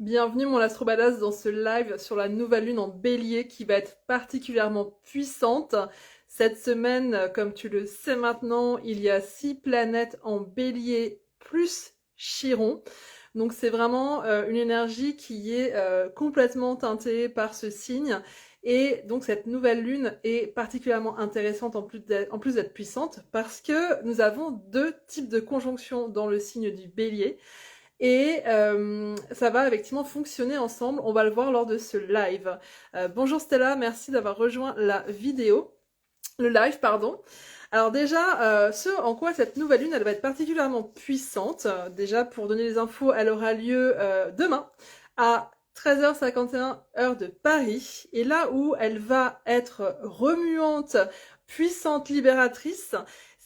Bienvenue mon Astrobadass dans ce live sur la nouvelle lune en bélier qui va être particulièrement puissante. Cette semaine, comme tu le sais maintenant, il y a 6 planètes en bélier plus Chiron. Donc c'est vraiment une énergie qui est complètement teintée par ce signe. Et donc cette nouvelle lune est particulièrement intéressante en plus d'être puissante parce que nous avons deux types de conjonctions dans le signe du bélier. Et ça va effectivement fonctionner ensemble, on va le voir lors de ce live. Bonjour Stella, merci d'avoir rejoint le live, pardon. Alors déjà, ce en quoi cette nouvelle lune, elle va être particulièrement puissante. Déjà, pour donner les infos, elle aura lieu demain à 13h51 heure de Paris. Et là où elle va être remuante, puissante, libératrice,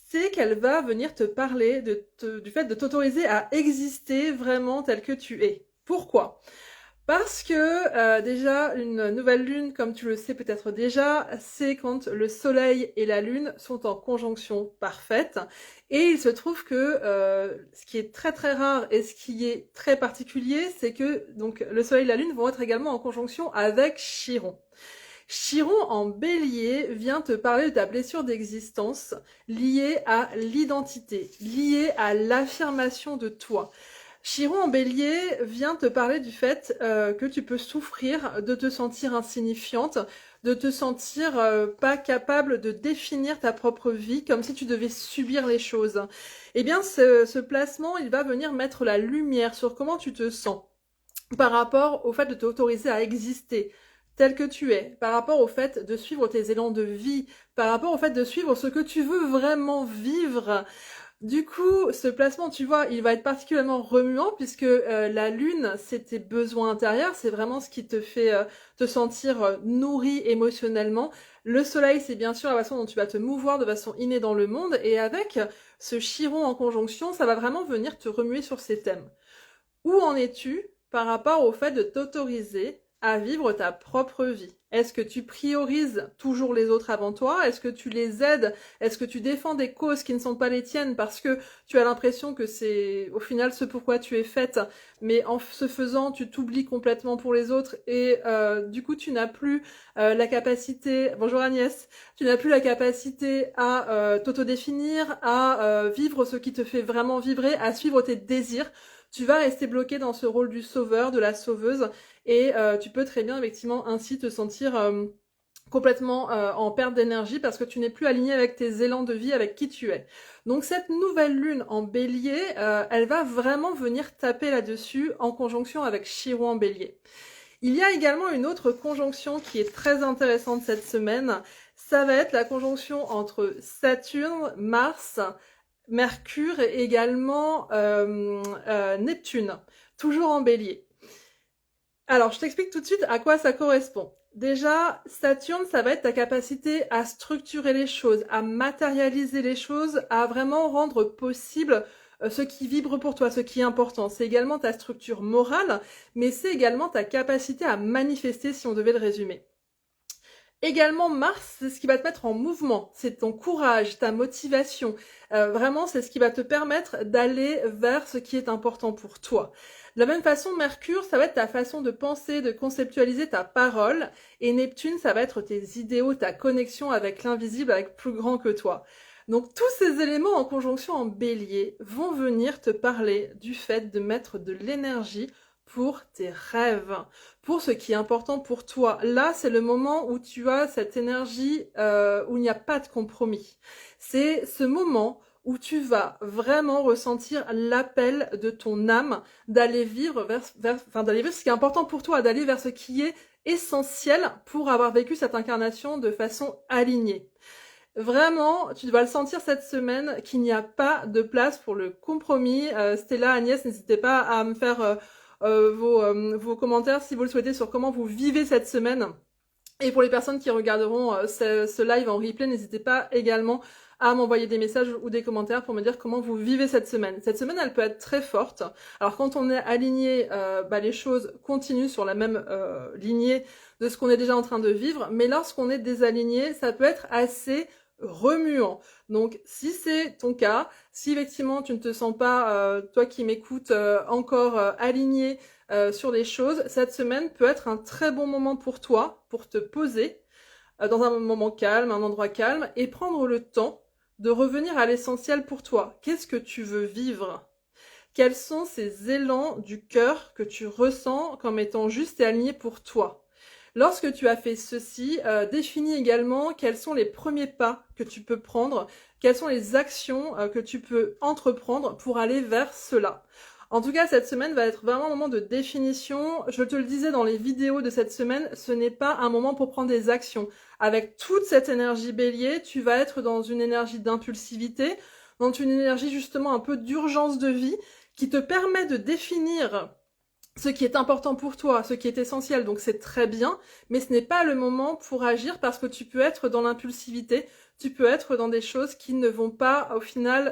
c'est qu'elle va venir te parler du fait de t'autoriser à exister vraiment tel que tu es. Pourquoi ? Parce que déjà, une nouvelle lune, comme tu le sais peut-être déjà, c'est quand le soleil et la lune sont en conjonction parfaite. Et il se trouve que ce qui est très très rare et ce qui est très particulier, c'est que donc le soleil et la lune vont être également en conjonction avec Chiron. Chiron en bélier vient te parler de ta blessure d'existence liée à l'identité, liée à l'affirmation de toi. Chiron en bélier vient te parler du fait que tu peux souffrir de te sentir insignifiante, de te sentir pas capable de définir ta propre vie, comme si tu devais subir les choses. Eh bien, ce placement, il va venir mettre la lumière sur comment tu te sens par rapport au fait de t'autoriser à exister tel que tu es, par rapport au fait de suivre tes élans de vie, par rapport au fait de suivre ce que tu veux vraiment vivre. Du coup, ce placement, tu vois, il va être particulièrement remuant puisque la lune, c'est tes besoins intérieurs, c'est vraiment ce qui te fait te sentir nourri émotionnellement. Le soleil, c'est bien sûr la façon dont tu vas te mouvoir de façon innée dans le monde, et avec ce Chiron en conjonction, ça va vraiment venir te remuer sur ces thèmes. Où en es-tu par rapport au fait de t'autoriser à vivre ta propre vie? Est-ce que tu priorises toujours les autres avant toi? Est-ce que tu les aides? Est-ce que tu défends des causes qui ne sont pas les tiennes parce que tu as l'impression que c'est au final ce pourquoi tu es faite, mais en ce faisant, tu t'oublies complètement pour les autres et du coup, tu n'as plus la capacité, bonjour Agnès, tu n'as plus la capacité à t'autodéfinir, à vivre ce qui te fait vraiment vibrer, à suivre tes désirs. Tu vas rester bloqué dans ce rôle du sauveur, de la sauveuse, et tu peux très bien effectivement ainsi te sentir complètement en perte d'énergie parce que tu n'es plus aligné avec tes élans de vie, avec qui tu es. Donc cette nouvelle lune en bélier, elle va vraiment venir taper là-dessus en conjonction avec Chiron en bélier. Il y a également une autre conjonction qui est très intéressante cette semaine, ça va être la conjonction entre Saturne, Mars, Mercure et également Neptune, toujours en bélier. Alors, je t'explique tout de suite à quoi ça correspond. Déjà, Saturne, ça va être ta capacité à structurer les choses, à matérialiser les choses, à vraiment rendre possible ce qui vibre pour toi, ce qui est important. C'est également ta structure morale, mais c'est également ta capacité à manifester, si on devait le résumer. Également, Mars, c'est ce qui va te mettre en mouvement, c'est ton courage, ta motivation. Vraiment, c'est ce qui va te permettre d'aller vers ce qui est important pour toi. De la même façon, Mercure, ça va être ta façon de penser, de conceptualiser ta parole. Et Neptune, ça va être tes idéaux, ta connexion avec l'invisible, avec plus grand que toi. Donc tous ces éléments en conjonction en bélier vont venir te parler du fait de mettre de l'énergie pour tes rêves, pour ce qui est important pour toi. Là, c'est le moment où tu as cette énergie où il n'y a pas de compromis. C'est ce moment où tu vas vraiment ressentir l'appel de ton âme d'aller vivre d'aller vivre ce qui est important pour toi, d'aller vers ce qui est essentiel pour avoir vécu cette incarnation de façon alignée. Vraiment, tu vas le sentir cette semaine qu'il n'y a pas de place pour le compromis. Stella, Agnès, n'hésitez pas à me faire vos commentaires si vous le souhaitez sur comment vous vivez cette semaine. Et pour les personnes qui regarderont ce live en replay, n'hésitez pas également à m'envoyer des messages ou des commentaires pour me dire comment vous vivez cette semaine. Cette semaine, elle peut être très forte. Alors quand on est aligné, les choses continuent sur la même lignée de ce qu'on est déjà en train de vivre. Mais lorsqu'on est désaligné, ça peut être assez remuant. Donc si c'est ton cas, si effectivement tu ne te sens pas, toi qui m'écoutes, encore aligné sur les choses, cette semaine peut être un très bon moment pour toi, pour te poser dans un moment calme, un endroit calme, et prendre le temps de revenir à l'essentiel pour toi. Qu'est-ce que tu veux vivre? Quels sont ces élans du cœur que tu ressens comme étant justes et alignés pour toi? Lorsque tu as fait ceci, définis également quels sont les premiers pas que tu peux prendre, quelles sont les actions que tu peux entreprendre pour aller vers cela. En tout cas, cette semaine va être vraiment un moment de définition. Je te le disais dans les vidéos de cette semaine, ce n'est pas un moment pour prendre des actions. Avec toute cette énergie bélier, tu vas être dans une énergie d'impulsivité, dans une énergie justement un peu d'urgence de vie, qui te permet de définir ce qui est important pour toi, ce qui est essentiel, donc c'est très bien, mais ce n'est pas le moment pour agir parce que tu peux être dans l'impulsivité, tu peux être dans des choses qui ne vont pas au final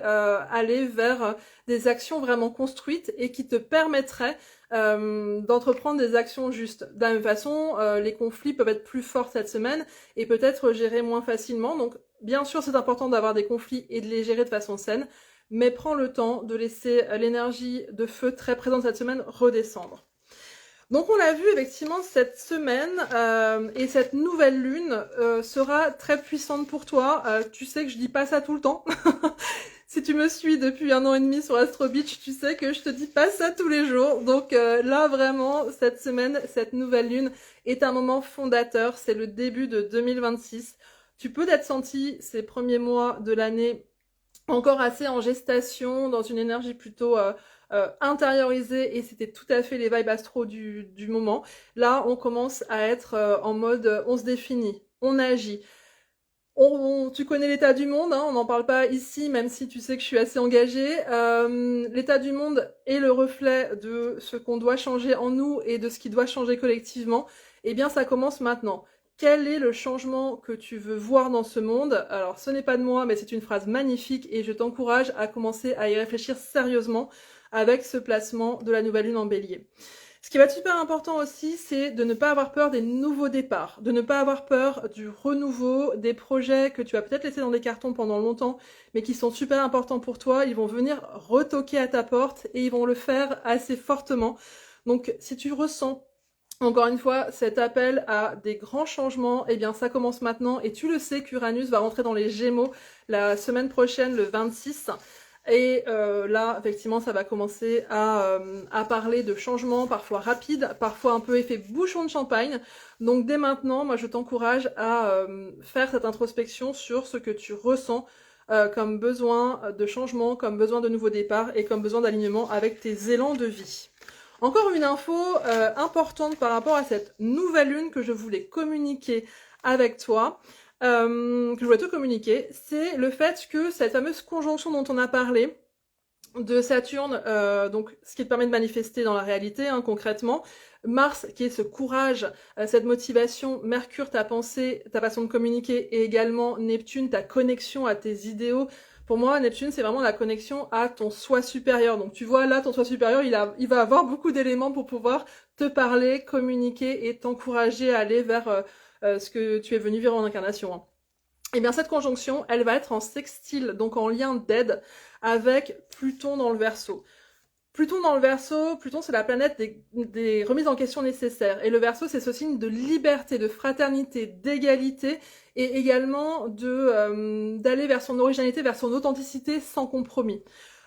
aller vers des actions vraiment construites et qui te permettraient d'entreprendre des actions justes. De la même façon, les conflits peuvent être plus forts cette semaine et peut-être gérés moins facilement, donc bien sûr c'est important d'avoir des conflits et de les gérer de façon saine, mais prends le temps de laisser l'énergie de feu très présente cette semaine redescendre. Donc on l'a vu effectivement cette semaine et cette nouvelle lune sera très puissante pour toi. Tu sais que je dis pas ça tout le temps. Si tu me suis depuis 1 an et demi sur Astro Beach, tu sais que je te dis pas ça tous les jours. Donc là vraiment, cette semaine, cette nouvelle lune est un moment fondateur. C'est le début de 2026. Tu peux t'être senti ces premiers mois de l'année encore assez en gestation, dans une énergie plutôt intériorisée, et c'était tout à fait les vibes astro du moment. Là, on commence à être en mode on se définit, on agit. Tu connais l'état du monde, hein, on n'en parle pas ici, même si tu sais que je suis assez engagée. L'état du monde est le reflet de ce qu'on doit changer en nous et de ce qui doit changer collectivement. Eh bien, ça commence maintenant. Quel est le changement que tu veux voir dans ce monde? Alors, ce n'est pas de moi, mais c'est une phrase magnifique et je t'encourage à commencer à y réfléchir sérieusement avec ce placement de la nouvelle lune en bélier. Ce qui va être super important aussi, c'est de ne pas avoir peur des nouveaux départs, de ne pas avoir peur du renouveau, des projets que tu as peut-être laissés dans des cartons pendant longtemps, mais qui sont super importants pour toi. Ils vont venir retoquer à ta porte et ils vont le faire assez fortement. Donc, si tu ressens encore une fois, cet appel à des grands changements, eh bien ça commence maintenant et tu le sais qu'Uranus va rentrer dans les Gémeaux la semaine prochaine, le 26. Et là, effectivement, ça va commencer à parler de changements, parfois rapides, parfois un peu effet bouchon de champagne. Donc dès maintenant, moi je t'encourage à faire cette introspection sur ce que tu ressens comme besoin de changement, comme besoin de nouveaux départs et comme besoin d'alignement avec tes élans de vie. Encore une info importante par rapport à cette nouvelle lune que je voulais communiquer avec toi, que je voulais te communiquer, c'est le fait que cette fameuse conjonction dont on a parlé, de Saturne, donc ce qui te permet de manifester dans la réalité, hein, concrètement, Mars qui est ce courage, cette motivation, Mercure ta pensée, ta façon de communiquer, et également Neptune ta connexion à tes idéaux. Pour moi, Neptune, c'est vraiment la connexion à ton soi supérieur. Donc tu vois, là, ton soi supérieur, il va avoir beaucoup d'éléments pour pouvoir te parler, communiquer et t'encourager à aller vers ce que tu es venu vivre en incarnation, hein. Et bien cette conjonction, elle va être en sextile, donc en lien d'aide avec Pluton dans le Verseau. Pluton dans le Verseau, Pluton c'est la planète des remises en question nécessaires. Et le Verseau c'est ce signe de liberté, de fraternité, d'égalité et également d'aller vers son originalité, vers son authenticité sans compromis.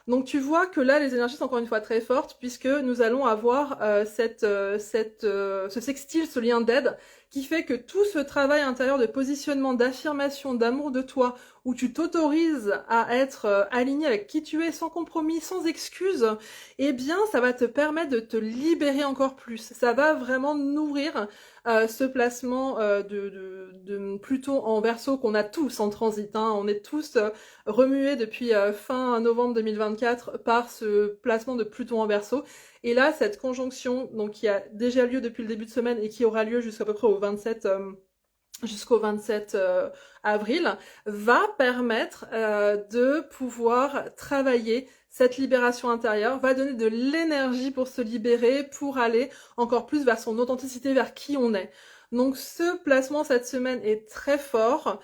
Donc tu vois que là les énergies sont encore une fois très fortes puisque nous allons avoir ce sextile, ce lien d'aide qui fait que tout ce travail intérieur de positionnement, d'affirmation, d'amour de toi, où tu t'autorises à être aligné avec qui tu es, sans compromis, sans excuses, eh bien ça va te permettre de te libérer encore plus. Ça va vraiment nourrir ce placement de Pluton en Verseau qu'on a tous en transit, hein. On est tous remués depuis fin novembre 2024 par ce placement de Pluton en Verseau. Et là, cette conjonction, donc qui a déjà lieu depuis le début de semaine et qui aura lieu jusqu'à peu près au 27 avril, va permettre de pouvoir travailler cette libération intérieure, va donner de l'énergie pour se libérer, pour aller encore plus vers son authenticité, vers qui on est. Donc ce placement cette semaine est très fort.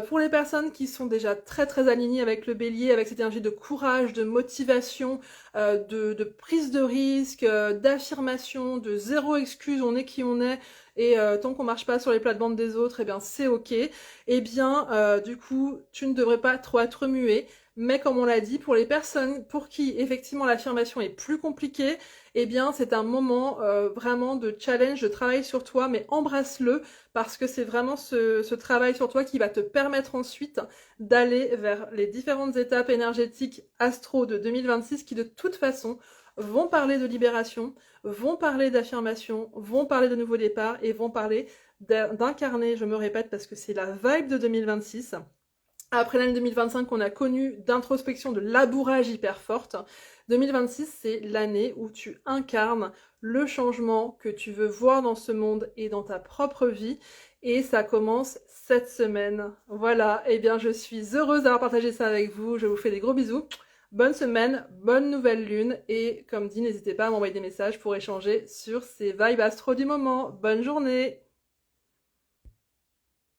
Pour les personnes qui sont déjà très très alignées avec le bélier, avec cette énergie de courage, de motivation, de prise de risque, d'affirmation, de zéro excuse, on est qui on est, et tant qu'on marche pas sur les plates-bandes des autres, eh bien c'est ok. Eh bien du coup, tu ne devrais pas trop être remué. Mais comme on l'a dit, pour les personnes pour qui effectivement l'affirmation est plus compliquée, eh bien c'est un moment vraiment de challenge, de travail sur toi, mais embrasse-le parce que c'est vraiment ce travail sur toi qui va te permettre ensuite d'aller vers les différentes étapes énergétiques astro de 2026 qui de toute façon vont parler de libération, vont parler d'affirmation, vont parler de nouveau départ et vont parler d'incarner, je me répète parce que c'est la vibe de 2026. Après l'année 2025 qu'on a connue d'introspection, de labourage hyper forte, 2026 c'est l'année où tu incarnes le changement que tu veux voir dans ce monde et dans ta propre vie, et ça commence cette semaine. Voilà, et bien je suis heureuse d'avoir partagé ça avec vous, je vous fais des gros bisous. Bonne semaine, bonne nouvelle lune, et comme dit, n'hésitez pas à m'envoyer des messages pour échanger sur ces vibes astro du moment. Bonne journée!